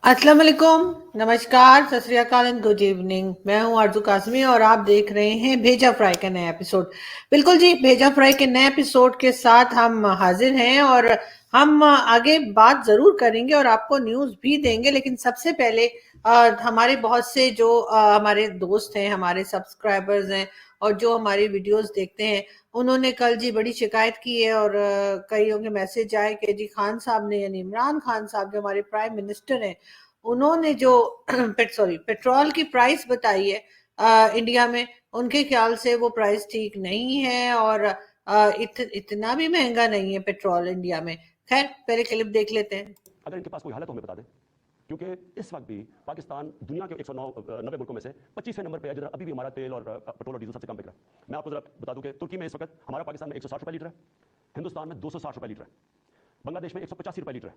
अस्सलाम वालेकुम, नमस्कार, सत श्री अकाल एंड गुड इवनिंग। मैं हूं आरजू कासमी और आप देख रहे हैं भेजा फ्राई का नया एपिसोड। बिल्कुल जी, भेजा फ्राई के नए एपिसोड के साथ हम हाजिर हैं और हम आगे बात जरूर करेंगे और आपको न्यूज़ भी देंगे। लेकिन सबसे पहले हमारे बहुत से जो हमारे दोस्त हैं, हमारे सब्सक्राइबर्स हैं और जो हमारी वीडियोस देखते हैं, उन्होंने कल जी बड़ी शिकायत की है और कईयों के मैसेज आए कि जी खान साहब ने, यानी इमरान खान साहब जो हमारे प्राइम मिनिस्टर हैं, उन्होंने जो पेट्रोल की प्राइस बताई है इंडिया में, उनके ख्याल से वो प्राइस ठीक नहीं है और इतना भी महंगा नहीं है पेट्रोल इंडिया में। खैर, पहले क्लिप देख लेते हैं। अगर इनके पास कोई हाल है तो हमें बता दें, क्योंकि इस वक्त भी पाकिस्तान दुनिया के 190 मुल्कों में से 25वें नंबर पे है, जिधर अभी भी हमारा तेल और पेट्रोल और डीजल सबसे कम बिक रहा है। मैं आपको जरा बता दूं कि तुर्की में इस वक्त हमारा पाकिस्तान में 160 रुपए लीटर है, हिंदुस्तान में 260 रुपए लीटर है, बांग्लादेश में 185 रुपए लीटर है,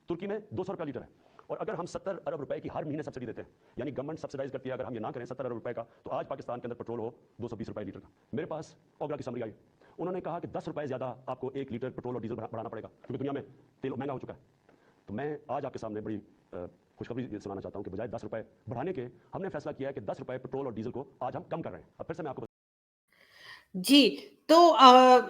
तुर्की में 200 रुपए लीटर है। और अगर हम 70 अरब रुपए की हर महीने सब्सिडी देते हैं, यानी गवर्नमेंट सब्सिडाइज करती है, अगर हम ये ना करें 70 अरब रुपए का, तो आज पाकिस्तान के अंदर पेट्रोल हो 220 रुपए लीटर का। मेरे पास ओगला की समरी आई, उन्होंने कहा कि 10 रुपए ज्यादा आपको 1 लीटर पेट्रोल और डीजल बढ़ाना पड़ेगा, क्योंकि दुनिया में तेल महंगा हो चुका है। तो मैं आज आपके सामने बड़ी खुशखबरी सुनाना चाहता हूं कि बजाय 10 रुपए बढ़ाने के, हमने फैसला किया है कि 10 रुपए पेट्रोल और डीजल को आज हम कम कर रहे हैं। अब फिर से मैं आपको जी, तो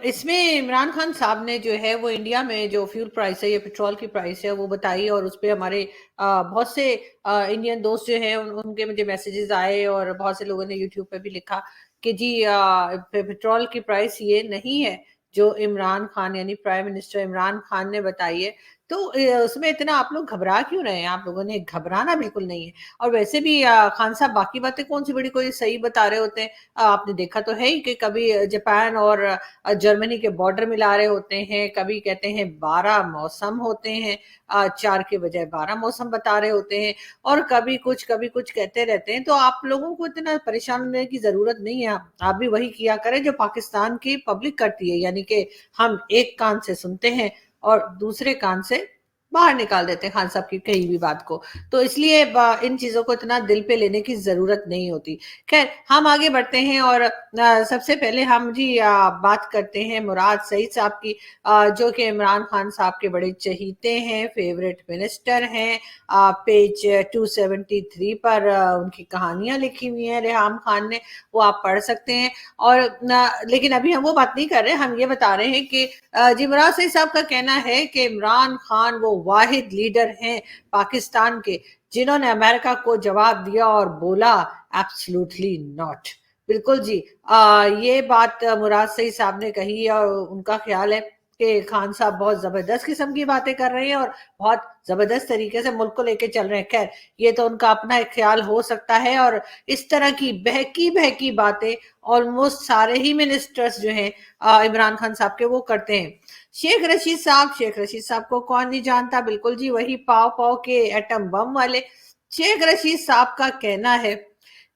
इसमें इमरान खान साहब ने जो है वो इंडिया में जो फ्यूल प्राइस है या पेट्रोल की प्राइस है वो बताई और उस पे हमारे बहुत से इंडियन दोस्त जो हैं उनके मुझे मैसेजेस आए और बहुत से लोगों ने यूट्यूब पे भी लिखा कि जी पेट्रोल की प्राइस ये नहीं है जो इमरान खान यानी प्राइम मिनिस्टर इमरान खान ने बताई है। तो उसमें इतना आप लोग घबरा क्यों रहे हैं? आप लोगों ने घबराना बिल्कुल नहीं है। और वैसे भी खान साहब बाकी बातें कौन सी बड़ी कोई सही बता रहे होते हैं। आपने देखा तो है ही कि कभी जापान और जर्मनी के बॉर्डर मिला रहे होते हैं, कभी कहते हैं 12 मौसम होते हैं, 4 के बजाय 12 मौसम बता रहे होते हैं और कभी कुछ कहते रहते हैं। तो आप लोगों को इतना परेशान होने की जरूरत नहीं है। आप भी वही किया करें जो पाकिस्तान की पब्लिक करती है, यानी कि हम एक कान से सुनते हैं और दूसरे कान से बाहर निकाल देते हैं खान साहब की कही भी बात को। तो इसलिए इन चीजों को इतना दिल पे लेने की जरूरत नहीं होती। खैर, हम आगे बढ़ते हैं और सबसे पहले हम जी बात करते हैं मुराद सईद साहब की, जो कि इमरान खान साहब के बड़े चहीते हैं, फेवरेट मिनिस्टर हैं। पेज 273 पर उनकी कहानियां लिखी हुई हैं रेहाम खान ने, वो आप पढ़ सकते हैं। और लेकिन अभी हम वो बात नहीं कर रहे, हम ये बता रहे हैं कि जी मुराद सईद साहब का कहना है कि इमरान खान वो वाहिद लीडर हैं पाकिस्तान के जिन्होंने अमेरिका को जवाब दिया और बोला एब्सोल्युटली नॉट। बिल्कुल जी, ये बात मुराद सईद साहब ने कही है और उनका ख्याल है कि खान साहब बहुत जबरदस्त किस्म की बातें कर रहे हैं और बहुत जबरदस्त तरीके से मुल्क को लेके चल रहे हैं। खैर, ये तो उनका अपना एक ख्याल हो सकता है और इस तरह की बहकी बहकी बातें ऑलमोस्ट सारे ही मिनिस्टर्स जो हैं इमरान खान साहब के वो करते हैं। शेख रशीद साहब को कौन नहीं जानता? बिल्कुल जी, वही पाव पाव के एटम बम वाले शेख रशीद साहब का कहना है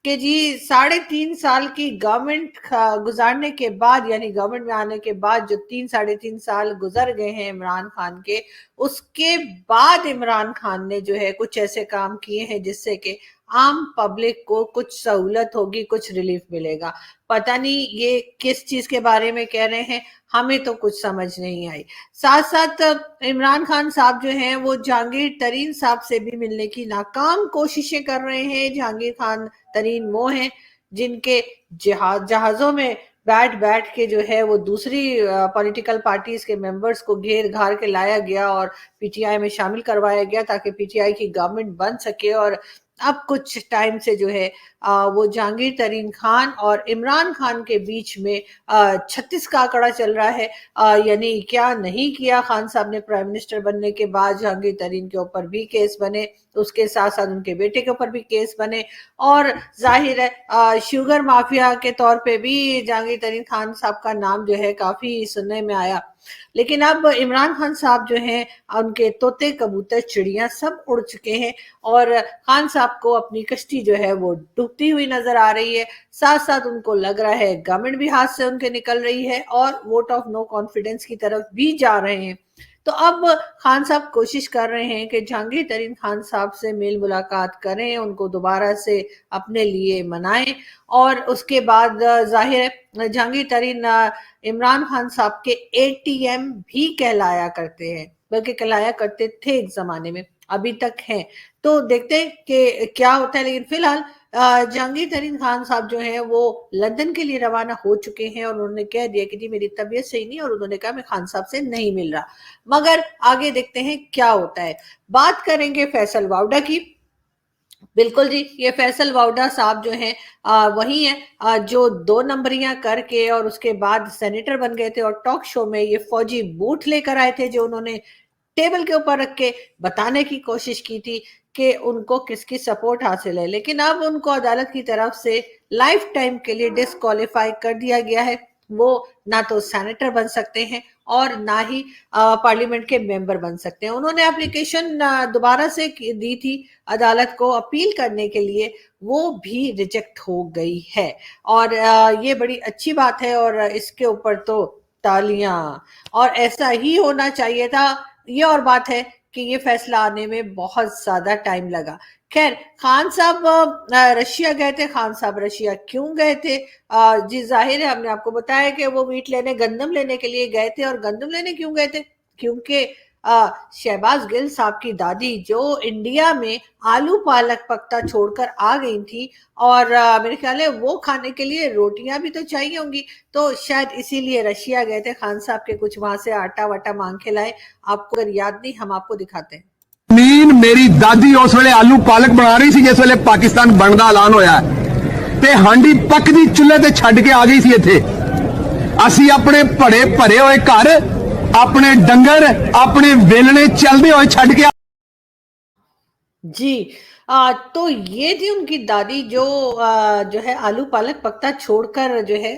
कि जी 3.5 साल की गवर्नमेंट गुजारने के बाद, यानी गवर्नमेंट में आने के बाद जो 3 साढ़े 3 साल गुजर गए हैं इमरान खान के, उसके बाद इमरान खान ने जो है कुछ ऐसे काम किए हैं जिससे कि आम पब्लिक को कुछ सहूलत होगी, कुछ रिलीफ मिलेगा। पता नहीं ये किस चीज के बारे में कह रहे हैं, हमें तो कुछ समझ नहीं आई। साथ साथ इमरान खान साहब जो हैं वो जहांगीर तरीन साहब से भी मिलने की नाकाम कोशिशें कर रहे हैं। जहांगीर खान तरीन वो हैं जिनके जहाजों में बैठ बैठ के जो है वो दूसरी पॉलिटिकल पार्टीज के मेंबर्स को घेर घार के लाया गया और पीटीआई में शामिल करवाया गया ताकि पीटीआई की गवर्नमेंट बन सके। और अब कुछ टाइम से जो है वो जहांगीर तरीन खान और इमरान खान के बीच में 36 का आंकड़ा चल रहा है। यानी क्या नहीं किया खान साहब ने प्राइम मिनिस्टर बनने के बाद। जहांगीर तरीन के ऊपर भी केस बने, उसके साथ साथ उनके बेटे के ऊपर भी केस बने और जाहिर है शुगर माफिया के तौर पे भी जहांगीर तरीन खान साहब का नाम जो है काफी सुनने में आया। लेकिन अब इमरान खान साहब जो हैं उनके तोते कबूतर चिड़िया सब उड़ चुके हैं और खान साहब को अपनी कश्ती जो है वो डूबती हुई नजर आ रही है। साथ साथ उनको लग रहा है गवर्नमेंट भी हाथ से उनके निकल रही है और वोट ऑफ नो कॉन्फिडेंस की तरफ भी जा रहे हैं। तो अब खान साहब कोशिश कर रहे हैं कि जहांगीर तरीन खान साहब से मेल मुलाकात करें, उनको दोबारा से अपने लिए मनाएं और उसके बाद जाहिर है जहांगीर तरीन इमरान खान साहब के एटीएम भी कहलाया करते हैं, बल्कि कहलाया करते थे एक जमाने में। अभी तक हैं। तो देखते हैं कि क्या होता है। लेकिन फिलहाल जहांगीर तरीन खान साहब जो हैं वो लंदन के लिए रवाना हो चुके हैं और उन्होंने कह दिया कि जी मेरी तबीयत सही नहीं, और उन्होंने कहा मैं खान साहब से नहीं मिल रहा। मगर आगे देखते हैं क्या होता है। बात करेंगे फैसल वावड़ा की। बिल्कुल जी, ये फैसल वावड़ा साहब जो हैं वही हैं जो 2 नंबरियां करके और उसके बाद सेनेटर बन गए थे, और टॉक शो में ये फौजी बूट लेकर आए थे जो उन्होंने टेबल के ऊपर रख के बताने की कोशिश की थी कि उनको किसकी सपोर्ट हासिल है। लेकिन अब उनको अदालत की तरफ से लाइफ टाइम के लिए डिस्क्वालीफाई कर दिया गया है। वो ना तो सेनेटर बन सकते हैं और ना ही पार्लियामेंट के मेंबर बन सकते हैं। उन्होंने एप्लीकेशन दोबारा से दी थी अदालत को अपील करने के लिए, वो भी रिजेक्ट हो गई है। और ये बड़ी अच्छी बात है और इसके ऊपर तो तालियां, और ऐसा ही होना चाहिए था। ये और बात है कि ये फैसला आने में बहुत ज्यादा टाइम लगा। खैर, खान साहब रशिया गए थे। खान साहब रशिया क्यों गए थे? जी जाहिर है, हमने आपको बताया कि वो वीट लेने, गंदम लेने के लिए गए थे। और गंदम लेने क्यों गए थे? क्योंकि शहबाज गिल साहब की दादी जो इंडिया में आलू पालक पकता छोड़कर आ गई थी, और मेरे ख्याल है वो खाने के लिए रोटियां भी तो चाहिए होंगी, तो शायद इसीलिए रशिया गए थे खान साहब के, कुछ वहां से आटा वाटा मांग के लाए। आपको अगर याद नहीं, हम आपको दिखाते हैं। मीन मेरी दादी उस वेले आलू पालक बना रही सी जिस वेले पाकिस्तान बनने का ऐलान होया ते हांडी पकदी चुल्हे ते छड्ड के आ गई सी इत्थे। असी अपने भरे भरे हुए घर, अपने डंगर, अपने वेलने चलदे हुए छड्ड के जी। तो ये थी उनकी दादी जो जो है आलू पालक पकता छोड़कर जो है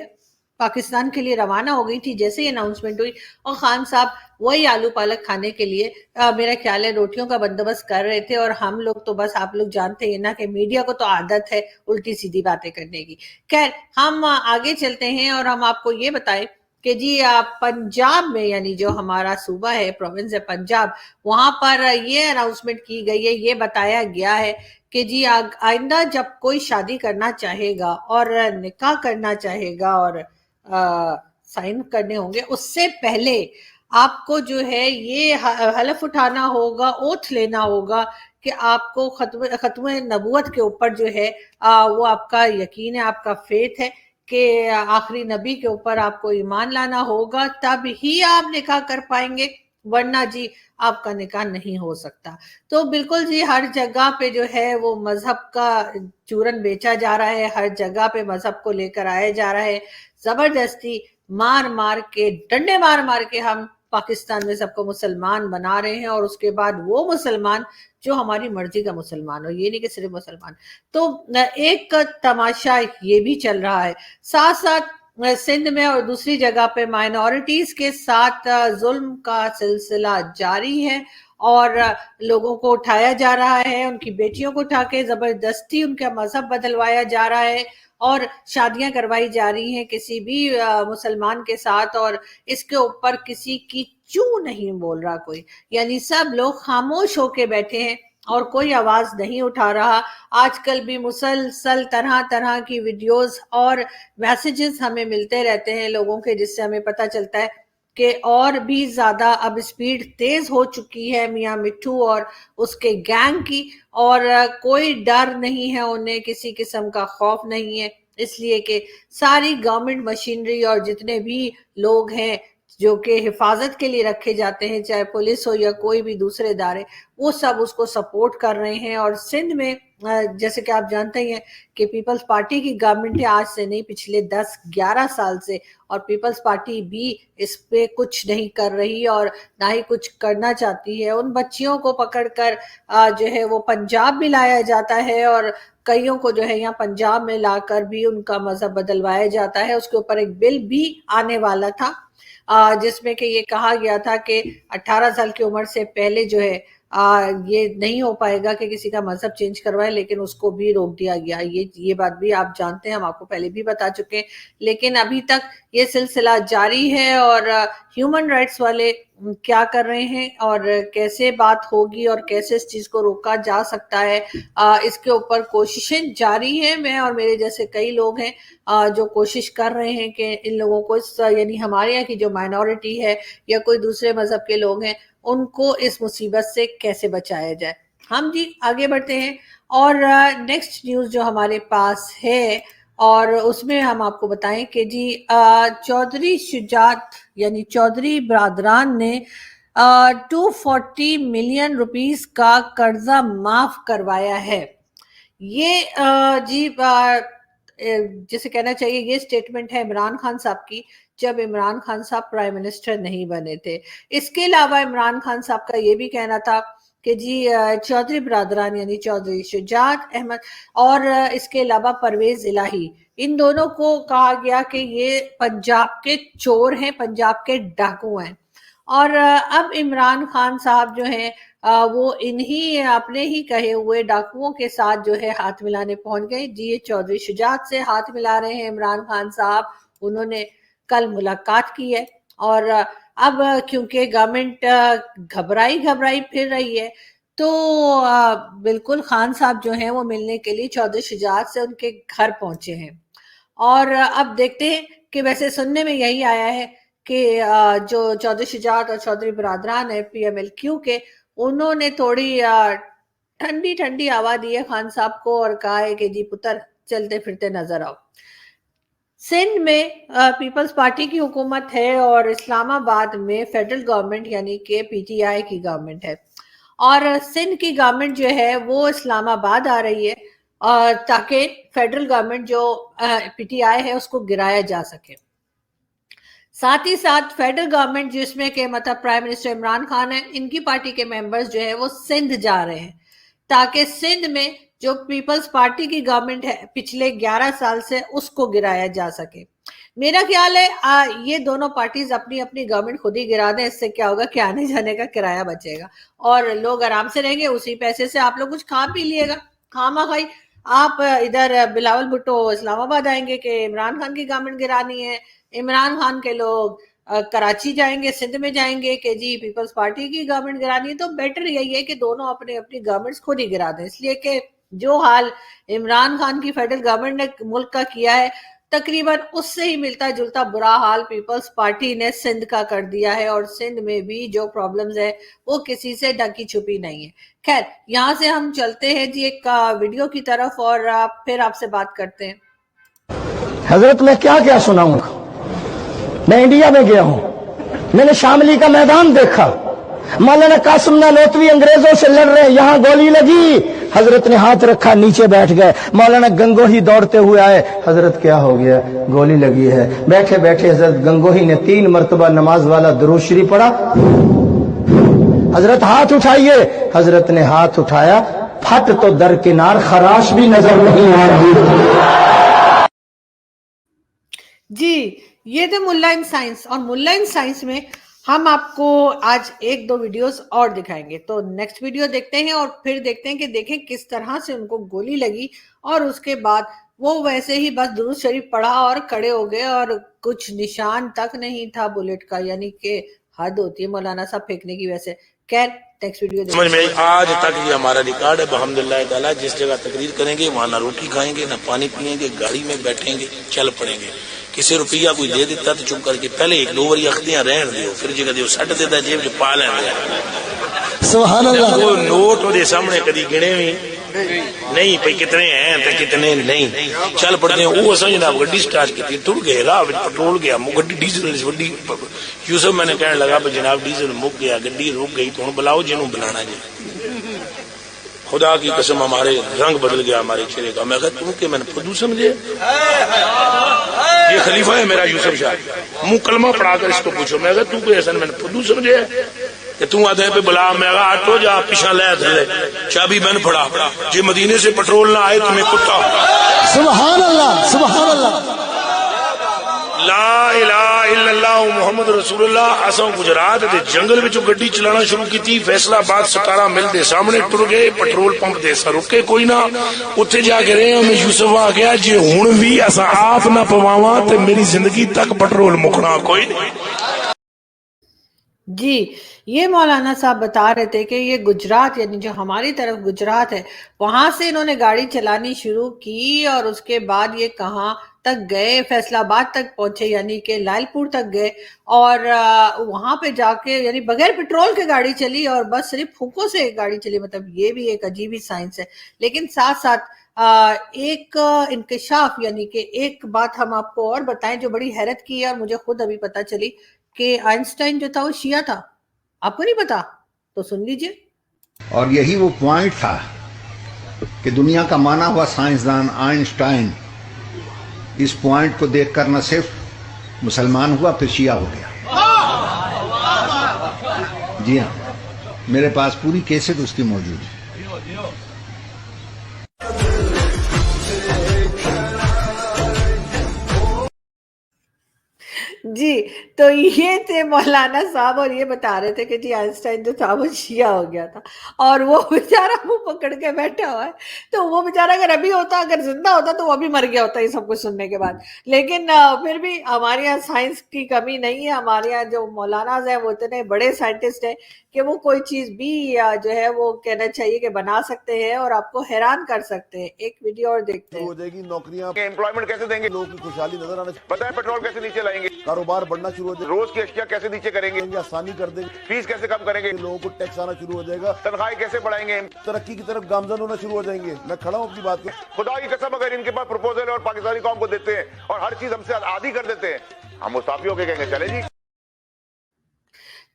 पाकिस्तान के लिए रवाना हो गई थी जैसे ही अनाउंसमेंट हुई। और खान साहब वही आलू पालक खाने के लिए मेरा ख्याल है रोटियों का बंदोबस्त कर रहे थे। और हम लोग तो बस, आप लोग जानते हैं ना कि मीडिया को तो आदत है उल्टी सीधी बातें करने की। खैर, हम आगे चलते हैं और हम आपको ये बताएं कि जी पंजाब में, यानी जो हमारा सूबा है, प्रोविंस है पंजाब, वहां पर ये अनाउंसमेंट की गई है, ये बताया गया है कि जी आइंदा जब कोई शादी करना चाहेगा और निकाह करना चाहेगा और साइन करने होंगे, उससे पहले आपको जो है ये हलफ उठाना होगा, ओथ लेना होगा कि आपको खत्म नबूवत के ऊपर जो है वो आपका यकीन है, आपका फेथ है कि आखिरी नबी के ऊपर आपको ईमान लाना होगा, तब ही आप निकाह कर पाएंगे, वरना जी आपका निकाह नहीं हो सकता। तो बिल्कुल जी, हर जगह पे जो है वो मजहब का चूरन बेचा जा रहा है, हर जगह पे मजहब को लेकर आया जा रहा है। जबरदस्ती मार मार के, डंडे मार मार के हम पाकिस्तान में सबको मुसलमान बना रहे हैं, और उसके बाद वो मुसलमान जो हमारी मर्जी का मुसलमान हो, ये नहीं कि सिर्फ मुसलमान। तो एक तमाशा ये भी चल रहा है। साथ साथ सिंध में और दूसरी जगह पे माइनॉरिटीज के साथ जुल्म का सिलसिला जारी है, और लोगों को उठाया जा रहा है, उनकी बेटियों को उठा के जबरदस्ती उनका मजहब बदलवाया जा रहा है, और शादियां करवाई जा रही हैं किसी भी मुसलमान के साथ, और इसके ऊपर किसी की चू नहीं बोल रहा कोई। यानी सब लोग खामोश होके बैठे हैं और कोई आवाज नहीं उठा रहा। आजकल भी मुसलसल तरह तरह की वीडियोस और मैसेजेस हमें मिलते रहते हैं लोगों के, जिससे हमें पता चलता है कि और भी ज्यादा अब स्पीड तेज हो चुकी है मियां मिट्ठू और उसके गैंग की, और कोई डर नहीं है उन्हें, किसी किस्म का खौफ नहीं है, इसलिए कि सारी गवर्नमेंट मशीनरी और जितने भी लोग हैं जो कि हिफाजत के लिए रखे जाते हैं, चाहे पुलिस हो या कोई भी दूसरे इदारे, वो सब उसको सपोर्ट कर रहे हैं। और सिंध में जैसे कि आप जानते ही हैं कि पीपल्स पार्टी की गवर्नमेंट है, आज से नहीं पिछले 10-11 साल से, और पीपल्स पार्टी भी इस पे कुछ नहीं कर रही और ना ही कुछ करना चाहती है। उन बच्चियों को पकड़कर जो है वो पंजाब भी लाया जाता है, और कईयों को जो है यहाँ पंजाब में लाकर भी उनका मजहब बदलवाया जाता है। उसके ऊपर एक बिल भी आने वाला था जिसमें कि ये कहा गया था कि 18 साल की उम्र से पहले जो है ये नहीं हो पाएगा कि किसी का मजहब चेंज करवाए, लेकिन उसको भी रोक दिया गया। ये बात भी आप जानते हैं, हम आपको पहले भी बता चुके हैं। लेकिन अभी तक ये सिलसिला जारी है, और ह्यूमन राइट्स वाले क्या कर रहे हैं और कैसे बात होगी और कैसे इस चीज को रोका जा सकता है, इसके ऊपर कोशिशें जारी हैं। मैं और मेरे जैसे कई लोग हैं जो कोशिश कर रहे हैं कि इन लोगों को, यानी हमारे यहाँ की जो माइनॉरिटी है या कोई दूसरे मजहब के लोग हैं, उनको इस मुसीबत से कैसे बचाया जाए। हम जी आगे बढ़ते हैं और नेक्स्ट न्यूज़ जो हमारे पास है और उसमें हम आपको बताएं कि जी चौधरी शुजात यानी चौधरी बरादरान ने 240 मिलियन रुपीस का कर्जा माफ करवाया है। ये जिसे कहना चाहिए ये स्टेटमेंट है इमरान खान साहब की जब इमरान खान साहब प्राइम मिनिस्टर नहीं बने थे। इसके अलावा इमरान खान साहब का ये भी कहना था कि जी चौधरी बरादरान यानी चौधरी शुजात अहमद और इसके अलावा परवेज इलाही, इन दोनों को कहा गया कि ये पंजाब के चोर हैं, पंजाब के डाकू हैं। और अब इमरान खान साहब जो हैं वो इन्हीं अपने ही कहे हुए डाकुओं के साथ जो है हाथ मिलाने पहुंच गए। जी ये चौधरी शुजात से हाथ मिला रहे हैं इमरान खान साहब। उन्होंने कल मुलाकात की है और अब क्योंकि गवर्नमेंट घबराई फिर रही है तो बिल्कुल खान साहब जो हैं वो मिलने के लिए चौधरी शुजात से उनके घर पहुंचे हैं। और अब देखते हैं कि वैसे सुनने में यही आया है कि जो चौधरी शुजात और चौधरी बरादरान है PMLQ के, उन्होंने थोड़ी ठंडी हवा दी है खान साहब को और कहा है कि जी पुत्र चलते फिरते नजर आओ। सिंध में पीपल्स पार्टी की हुकूमत है और इस्लामाबाद में फेडरल गवर्नमेंट यानी कि PTI की गवर्नमेंट है और सिंध की गवर्नमेंट जो है वो इस्लामाबाद आ रही है और ताकि फेडरल गवर्नमेंट जो PTI है उसको गिराया जा सके। साथ ही साथ फेडरल गवर्नमेंट जिसमें के मतलब प्राइम मिनिस्टर इमरान खान है, इनकी पार्टी के मेंबर्स जो है वो सिंध जा रहे हैं ताकि सिंध में जो पीपल्स पार्टी की गवर्नमेंट है पिछले 11 साल से उसको गिराया जा सके। मेरा ख्याल है ये दोनों पार्टीज अपनी अपनी गवर्नमेंट खुद ही गिरा दें। इससे क्या होगा कि आने जाने का किराया बचेगा और लोग आराम से रहेंगे। उसी पैसे से आप लोग कुछ खा पी लिएगा, खामा खाई। आप इधर बिलावल भुट्टो इस्लामाबाद आएंगे कि इमरान खान की गवर्नमेंट गिरानी है, इमरान खान के लोग कराची जाएंगे, सिंध में जाएंगे कि जी पीपल्स पार्टी की गवर्नमेंट गिरानी है। तो बेटर यही है कि दोनों अपनी अपनी गवर्नमेंट्स खुद ही गिरा दें, इसलिए कि जो हाल इमरान खान की फेडरल गवर्नमेंट ने मुल्क का किया है तकरीबन उससे ही मिलता जुलता बुरा हाल पीपल्स पार्टी ने सिंध का कर दिया है और सिंध में भी जो प्रॉब्लम्स है वो किसी से ढकी छुपी नहीं है। खैर यहाँ से हम चलते हैं जी एक वीडियो की तरफ और फिर आपसे बात करते हैं। हजरत मैं क्या क्या सुनाऊंगा। मैं इंडिया में गया हूं, मैंने शामली का मैदान देखा, मौलाना कासिम नानोतवी अंग्रेजों से लड़ रहे, यहां गोली लगी, हजरत ने हाथ रखा, नीचे बैठ गए। मौलाना गंगोही दौड़ते हुए आए, हजरत क्या हो गया, गोली लगी है। बैठे बैठे हजरत गंगोही ने 3 मरतबा नमाज वाला दुरूद शरीफ पढ़ा। हजरत हाथ उठाइए, हजरत ने हाथ उठाया, फट तो दरकिनार खराश भी नजर नहीं आ रही। जी ये थे मुल्ला इन साइंस और मुल्ला इन साइंस में हम आपको आज 1-2 वीडियोस और दिखाएंगे। तो नेक्स्ट वीडियो देखते हैं और फिर देखते हैं कि देखें किस तरह से उनको गोली लगी और उसके बाद वो वैसे ही बस दुरूद शरीफ पढ़ा और खड़े हो गए और कुछ निशान तक नहीं था बुलेट का, यानी कि हद होती है मौलाना साहब फेंकने की। वैसे खैर नेक्स्ट वीडियो समझ में आज तक ये हमारा रिकॉर्ड है। अल्हम्दुलिल्लाह ताला जिस जगह तकरीर करेंगे वहाँ ना रोटी खाएंगे ना पानी पिएंगे, गाड़ी में बैठेंगे, चल पड़ेंगे। किसी रुपया कोई दे देता तो चुप करके पहले 1-2 बारी अख्तियां रहन दियो, फिर जगह दियो सट देता जेब च पा लेंगे। सुभान अल्लाह। वो नोट ਉਹਦੇ सामने कदी गिने भी नहीं पे कितने हैं ते कितने नहीं, चल पड़ते हैं। वो असं जनाब गड्डी स्टार्ट की तुड़ गए, राह पेट्रोल गया, गड्डी डीजल वड्डी यूसुफ मैंने कहने लगा जनाब डीजल मुक गया, गड्डी रुक गई, तो बुलाओ जिन्हों बुलाना जी। खुदा की कसम हमारे रंग बदल गया हमारे चेहरे का। मैं कहता तू के मैंने फुदू समझे, ये खलीफा है मेरा यूसुफ शाह, मुंह कलमा पढ़ाकर इसको पूछो। मैं कहता तू को ऐसा मैंने फुदू समझे कि तू आधे पे बुला। मैं कहा आटो जा पिछा ले थले, चाबी मैंने फड़ा, जे मदीने से पेट्रोल ना आए तुम्हें कुत्ता। सुभान अल्लाह, सुभान अल्लाह, ला इलाहा इल्लल्लाह मुहम्मद रसूलुल्लाह। असां गुजरात दे जंगल विचों गड्डी चलाना शुरू की, फैसलाबाद 17 मिल दे सामने टुर गए, पेट्रोल पंप दे सा रुके कोई ना, उत्थे जाके रहे। हमें यूसुफ आ गया जे हुण भी असां आप ना पवावां ते मेरी जिंदगी तक पेट्रोल मुकना कोई नहीं। जी ये मौलाना साहब बता रहे थे कि ये गुजरात यानी जो हमारी तरफ गुजरात है वहां से इन्होंने गाड़ी चलानी शुरू की और उसके बाद ये कहाँ तक गए, फैसलाबाद तक पहुंचे यानी कि लालपुर तक गए और वहां पे जाके यानी बगैर पेट्रोल के गाड़ी चली और बस सिर्फ फूकों से गाड़ी चली, मतलब ये भी एक अजीब ही साइंस है। लेकिन साथ साथ एक इंकशाफ यानी कि एक बात हम आपको और बताएं जो बड़ी हैरत की है और मुझे खुद अभी पता चली कि आइंस्टाइन जो था वो शिया था। आपको नहीं पता? तो सुन लीजिए। और यही वो पॉइंट था कि दुनिया का माना हुआ साइंसदान आइंस्टाइन इस पॉइंट को देखकर न सिर्फ मुसलमान हुआ फिर शिया हो गया। जी हाँ, मेरे पास पूरी कैसेट उसकी मौजूद है। जी, तो ये थे मौलाना साहब और ये बता रहे थे कि जी आइंस्टाइन जो था वो शिया हो गया था और वो बेचारा मुंह पकड़ के बैठा हुआ है। तो वो बेचारा अगर अभी होता, अगर जिंदा होता तो वो भी मर गया होता ये सब कुछ सुनने के बाद। लेकिन फिर भी हमारे यहाँ साइंस की कमी नहीं है। हमारे यहाँ जो मौलानाज हैं वो इतने बड़े साइंटिस्ट हैं कि वो कोई चीज भी जो है वो कहना चाहिए कि बना सकते हैं और आपको हैरान कर सकते हैं। एक वीडियो और देखते हैं। हो जाएगी नौकरियां, एम्प्लॉयमेंट कैसे देंगे, लोगों की खुशहाली नजर आने, पता है पेट्रोल कैसे नीचे लाएंगे, कारोबार बढ़ना शुरू हो जाएगा, रोज की अशिया कैसे नीचे करेंगे, आसानी कर देंगे, फीस कैसे कम करेंगे, लोगों को टैक्स आना शुरू हो जाएगा, तनख्वाहें कैसे बढ़ाएंगे, तरक्की की तरफ गामजन होना शुरू हो जाएंगे। मैं खड़ा हूँ अपनी बात पे, खुदा की कसम अगर इनके पास प्रपोजल है और पाकिस्तानी कौम को देते हैं और हर चीज हमसे आदी कर देते हैं, हम मुस्ताफी होके कहेंगे चले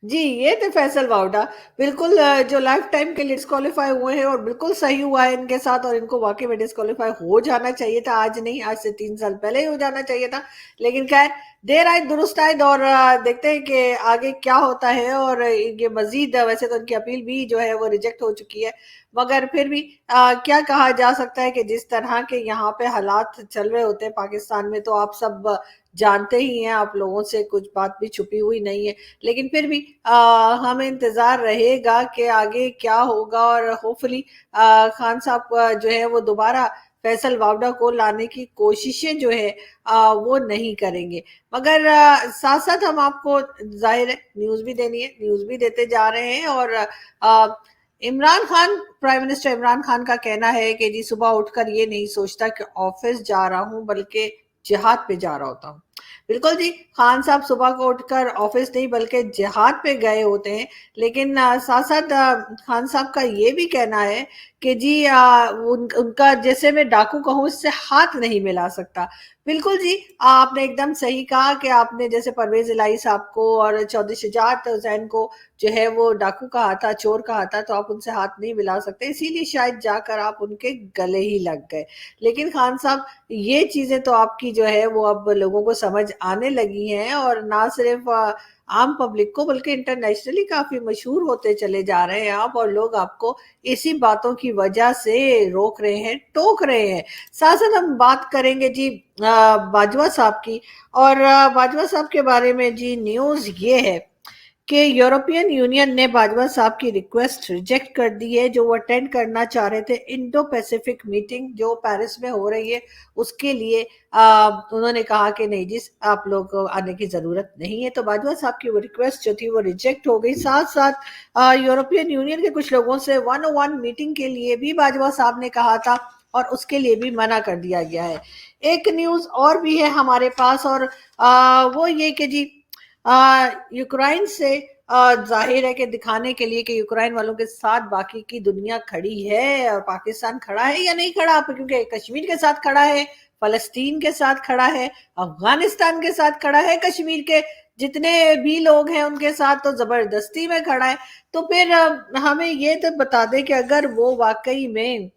जी, ये थे फैसल वावड़ा, बिल्कुल जो लाइफ टाइम के लिए डिस्क्वालीफाई हुए हैं और बिल्कुल सही हुआ है इनके साथ और इनको वाकई में डिस्क्वालीफाई हो जाना चाहिए था। आज नहीं, आज से 3 साल पहले ही हो जाना चाहिए था। लेकिन खैर देर आए दुरुस्त आए और देखते हैं कि आगे क्या होता है। और ये मजीद वैसे तो इनकी अपील भी जो है वो रिजेक्ट हो चुकी है, मगर फिर भी क्या कहा जा सकता है कि जिस तरह के यहाँ पे हालात चल रहे होते हैं पाकिस्तान में, तो आप सब जानते ही हैं, आप लोगों से कुछ बात भी छुपी हुई नहीं है। लेकिन फिर भी हमें इंतजार रहेगा कि आगे क्या होगा और होपफुली खान साहब जो है वो दोबारा फैसल वावड़ा को लाने की कोशिशें जो है वो नहीं करेंगे। मगर साथ साथ हम आपको जाहिर है न्यूज भी देनी है, न्यूज भी देते जा रहे हैं। और इमरान खान, प्राइम मिनिस्टर इमरान खान का कहना है कि जी सुबह उठकर ये नहीं सोचता कि ऑफिस जा रहा हूं बल्कि जिहाद पे जा रहा होता हूँ। बिल्कुल जी, खान साहब सुबह को उठकर ऑफिस नहीं बल्कि जिहाद पे गए होते हैं। लेकिन साथ साथ खान साहब का ये भी कहना है कि जी उनका जैसे मैं डाकू कहूँ इससे हाथ नहीं मिला सकता। बिल्कुल जी, आपने एकदम सही कहा कि आपने जैसे परवेज इलाही साहब को और चौधरी शुजात हुसैन को जो है वो डाकू कहा था, चोर कहा था, तो आप उनसे हाथ नहीं मिला सकते, इसीलिए शायद जाकर आप उनके गले ही लग गए। लेकिन खान साहब ये चीजें तो आपकी जो है वो अब लोगों को समझ आने लगी हैं और ना सिर्फ आम पब्लिक को बल्कि इंटरनेशनली काफी मशहूर होते चले जा रहे हैं आप, और लोग आपको इसी बातों की वजह से रोक रहे हैं, टोक रहे हैं। साथ साथ हम बात करेंगे जी बाजवा साहब की। और बाजवा साहब के बारे में जी न्यूज ये है कि यूरोपियन यूनियन ने बाजवा साहब की रिक्वेस्ट रिजेक्ट कर दी है, जो वो अटेंड करना चाह रहे थे इंडो पैसिफिक मीटिंग जो पेरिस में हो रही है उसके लिए। उन्होंने कहा कि नहीं जी आप लोग को आने की जरूरत नहीं है, तो बाजवा साहब की वो रिक्वेस्ट जो थी वो रिजेक्ट हो गई। साथ साथ यूरोपियन यूनियन के कुछ लोगों से 101 मीटिंग के लिए भी बाजवा साहब ने कहा था और उसके लिए भी मना कर दिया गया है। एक न्यूज और भी है हमारे पास और वो ये कि जी यूक्रेन से जाहिर है कि दिखाने के लिए कि यूक्रेन वालों के साथ बाकी की दुनिया खड़ी है और पाकिस्तान खड़ा है या नहीं खड़ा, क्योंकि कश्मीर के साथ खड़ा है, फलस्तीन के साथ खड़ा है, अफगानिस्तान के साथ खड़ा है, कश्मीर के जितने भी लोग हैं उनके साथ तो जबरदस्ती में खड़ा है। तो फिर हमें ये तो बता दे कि अगर वो वाकई में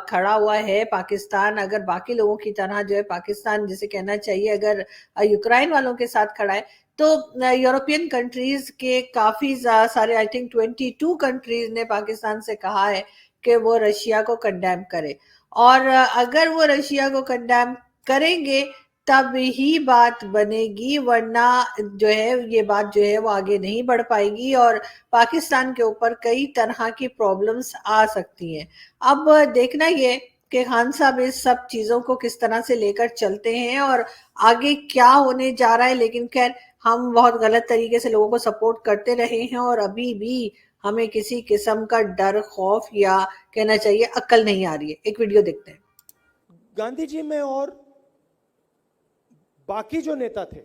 खड़ा हुआ है पाकिस्तान, अगर बाकी लोगों की तरह जो है पाकिस्तान जिसे कहना चाहिए अगर यूक्रेन वालों के साथ खड़ा है, तो यूरोपियन कंट्रीज के काफी सारे आई थिंक 22 कंट्रीज ने पाकिस्तान से कहा है कि वो रशिया को कंडेम करे। और अगर वो रशिया को कंडेम करेंगे तब ही बात बनेगी, वरना जो है ये बात जो है वो आगे नहीं बढ़ पाएगी और पाकिस्तान के ऊपर कई तरह की प्रॉब्लम्स आ सकती हैं। अब देखना ये कि खान साहब इस सब चीजों को किस तरह से लेकर चलते हैं और आगे क्या होने जा रहा है। लेकिन खैर हम बहुत गलत तरीके से लोगों को सपोर्ट करते रहे हैं और अभी भी हमें किसी किस्म का डर, खौफ या कहना चाहिए अक्ल नहीं आ रही है। एक वीडियो देखते हैं। गांधी जी में और बाकी जो नेता थे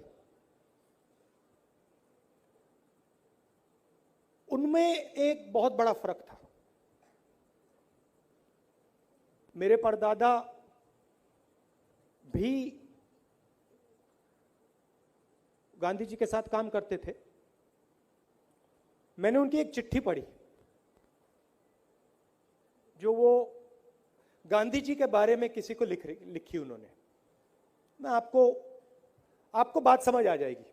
उनमें एक बहुत बड़ा फर्क था। मेरे परदादा भी गांधी जी के साथ काम करते थे। मैंने उनकी एक चिट्ठी पढ़ी जो वो गांधी जी के बारे में किसी को लिखी उन्होंने। मैं आपको बात समझ आ जाएगी।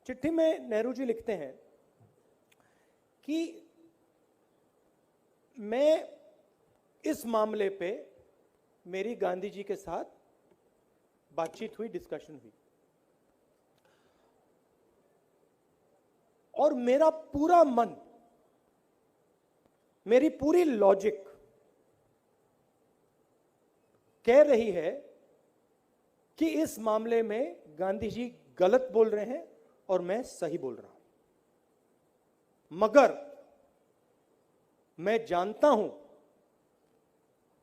चिट्ठी में नेहरू जी लिखते हैं कि मैं इस मामले पे मेरी गांधी जी के साथ बातचीत हुई, डिस्कशन हुई, और मेरा पूरा मन, मेरी पूरी लॉजिक कह रही है कि इस मामले में गांधी जी गलत बोल रहे हैं और मैं सही बोल रहा हूं। मगर मैं जानता हूं,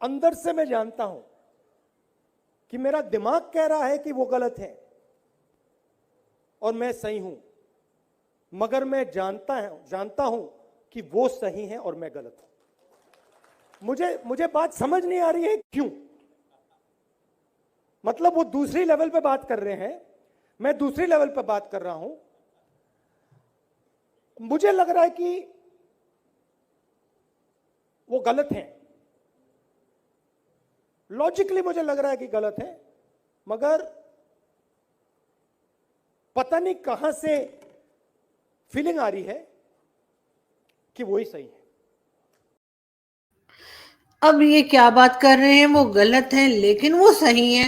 अंदर से मैं जानता हूं कि मेरा दिमाग कह रहा है कि वो गलत है और मैं सही हूं, मगर मैं जानता हूं कि वो सही है और मैं गलत हूं। मुझे बात समझ नहीं आ रही है क्यों। मतलब वो दूसरी लेवल पे बात कर रहे हैं, मैं दूसरी लेवल पे बात कर रहा हूं। मुझे लग रहा है कि वो गलत हैं, लॉजिकली मुझे लग रहा है कि गलत है, मगर पता नहीं कहां से फीलिंग आ रही है कि वही सही है। अब ये क्या बात कर रहे हैं, वो गलत है लेकिन वो सही है।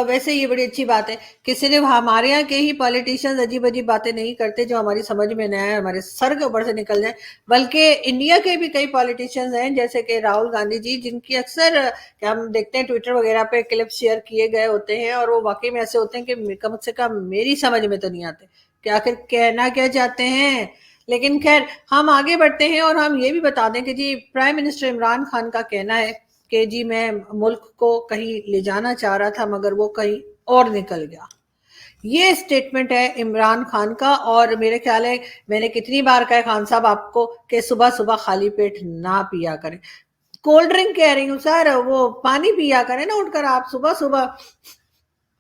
वैसे ये बड़ी अच्छी बात है कि सिर्फ हमारे यहाँ के ही पॉलिटिशियंस अजीब अजीब बातें नहीं करते जो हमारी समझ में न आए, हमारे सर के ऊपर से निकल जाए, बल्कि इंडिया के भी कई पॉलिटिशियंस हैं जैसे कि राहुल गांधी जी, जिनकी अक्सर हम देखते हैं ट्विटर वगैरह पे क्लिप शेयर किए गए होते हैं और वो वाकई में ऐसे होते हैं कि कम से कम मेरी समझ में तो नहीं आते कि आखिर कहना क्या चाहते हैं। लेकिन खैर हम आगे बढ़ते हैं और हम ये भी बता दें कि जी प्राइम मिनिस्टर इमरान खान का कहना है कि जी मैं मुल्क को कहीं ले जाना चाह रहा था मगर वो कहीं और निकल गया। ये स्टेटमेंट है इमरान खान का और मेरे ख्याल है मैंने कितनी बार कहा खान साहब आपको कि सुबह सुबह खाली पेट ना पिया करें। कोल्ड ड्रिंक कह रही हूँ सर, वो पानी पिया करें ना उठकर, आप सुबह सुबह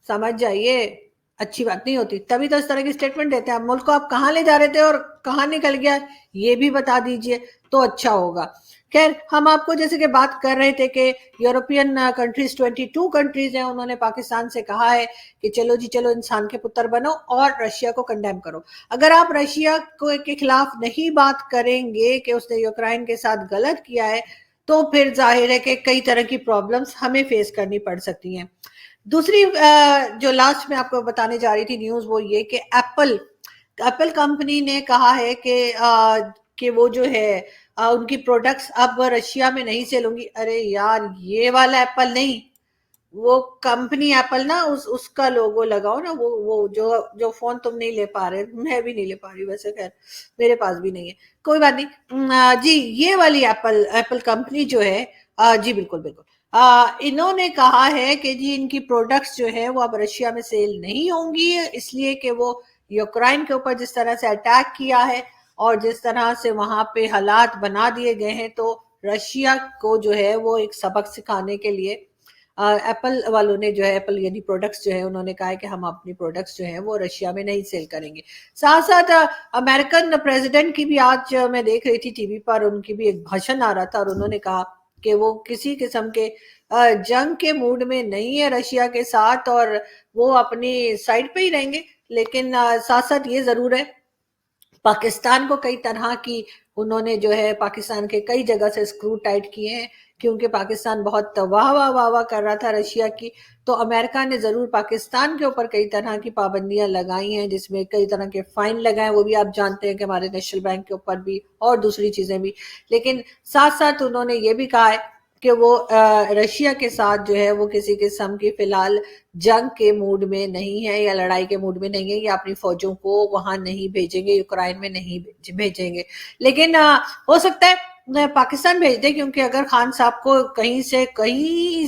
समझ जाइए अच्छी बात नहीं होती। तभी तो इस तरह की स्टेटमेंट देते हैं। आप मुल्क को आप कहाँ ले जा रहे थे और कहाँ निकल गया ये भी बता दीजिए तो अच्छा होगा। खैर हम आपको जैसे कि बात कर रहे थे कि यूरोपियन कंट्रीज 22 कंट्रीज हैं, उन्होंने पाकिस्तान से कहा है कि चलो जी चलो इंसान के पुत्र बनो और रशिया को कंडेम करो। अगर आप रशिया को के खिलाफ नहीं बात करेंगे कि उसने यूक्रेन के साथ गलत किया है तो फिर जाहिर है कि कई तरह की प्रॉब्लम्स हमें फेस करनी पड़ सकती हैं। दूसरी जो लास्ट में आपको बताने जा रही थी न्यूज वो ये कि एप्पल कंपनी ने कहा है कि वो जो है उनकी प्रोडक्ट्स अब रशिया में नहीं सेल होंगी। अरे यार ये वाला एप्पल नहीं, वो कंपनी एप्पल ना उसका लोगो लगाओ ना, वो जो फोन तुम नहीं ले पा रहे, मैं भी नहीं ले पा रही, वैसे खैर मेरे पास भी नहीं है, कोई बात नहीं। जी ये वाली एप्पल कंपनी जो है जी बिल्कुल बिल्कुल इन्होंने कहा है कि जी इनकी प्रोडक्ट्स जो है वो अब रशिया में सेल नहीं होंगी, इसलिए कि वो यूक्रेन के ऊपर जिस तरह से अटैक किया है और जिस तरह से वहां पे हालात बना दिए गए हैं तो रशिया को जो है वो एक सबक सिखाने के लिए एप्पल वालों ने जो है एप्पल यानी प्रोडक्ट्स जो है उन्होंने कहा है कि हम अपनी प्रोडक्ट्स जो है वो रशिया में नहीं सेल करेंगे। साथ साथ अमेरिकन प्रेसिडेंट की भी आज मैं देख रही थी टीवी पर, उनकी भी एक भाषण आ रहा था और उन्होंने कहा कि वो किसी किस्म के जंग के मूड में नहीं है रशिया के साथ और वो अपनी साइड पे ही रहेंगे। लेकिन साथ साथ ये जरूर है पाकिस्तान को कई तरह की उन्होंने जो है पाकिस्तान के कई जगह से स्क्रू टाइट किए हैं क्योंकि पाकिस्तान बहुत वाह कर रहा था रशिया की, तो अमेरिका ने जरूर पाकिस्तान के ऊपर कई तरह की पाबंदियां लगाई हैं जिसमें कई तरह के फाइन लगाए, वो भी आप जानते हैं कि हमारे नेशनल बैंक के ऊपर भी और दूसरी चीजें भी। लेकिन साथ साथ उन्होंने ये भी कहा है कि वो रशिया के साथ जो है वो किसी किस्म की फिलहाल जंग के मूड में नहीं है या लड़ाई के मूड में नहीं है या अपनी फौजों को वहां नहीं भेजेंगे, यूक्रेन में नहीं भेजेंगे। लेकिन हो सकता है पाकिस्तान भेज दे क्योंकि अगर खान साहब को कहीं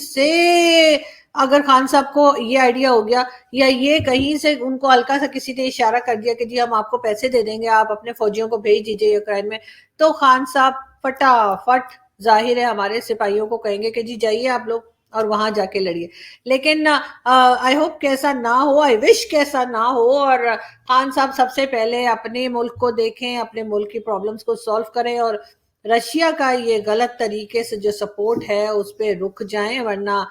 से اگر خان صاحب کو یہ آئیڈیا ہو گیا یا یہ کہیں سے ان کو ہلکا سا کسی نے اشارہ کر دیا کہ جی ہم آپ کو پیسے دے دیں گے, آپ اپنے فوجیوں کو بھیج دیجئے یوکرائن میں, تو خان صاحب فٹافٹ ظاہر ہے ہمارے سپاہیوں کو کہیں گے کہ جی جائیے آپ لوگ اور وہاں جا کے لڑیے. لیکن آئی ہوپ کیسا نہ ہو, آئی وش کیسا نہ ہو, اور خان صاحب سب سے پہلے اپنے ملک کو دیکھیں, اپنے ملک کی پرابلمز کو سولو کریں, اور رشیا کا یہ غلط طریقے سے جو سپورٹ ہے اس پہ رک جائیں, ورنہ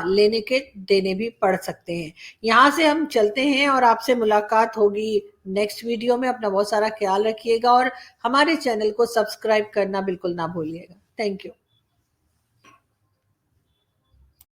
لینے کے دینے بھی پڑ سکتے ہیں. یہاں سے ہم چلتے ہیں اور آپ سے ملاقات ہوگی نیکسٹ ویڈیو میں. اپنا بہت سارا خیال رکھیے گا اور ہمارے چینل کو سبسکرائب کرنا بالکل نہ بھولیے گا. Thank you.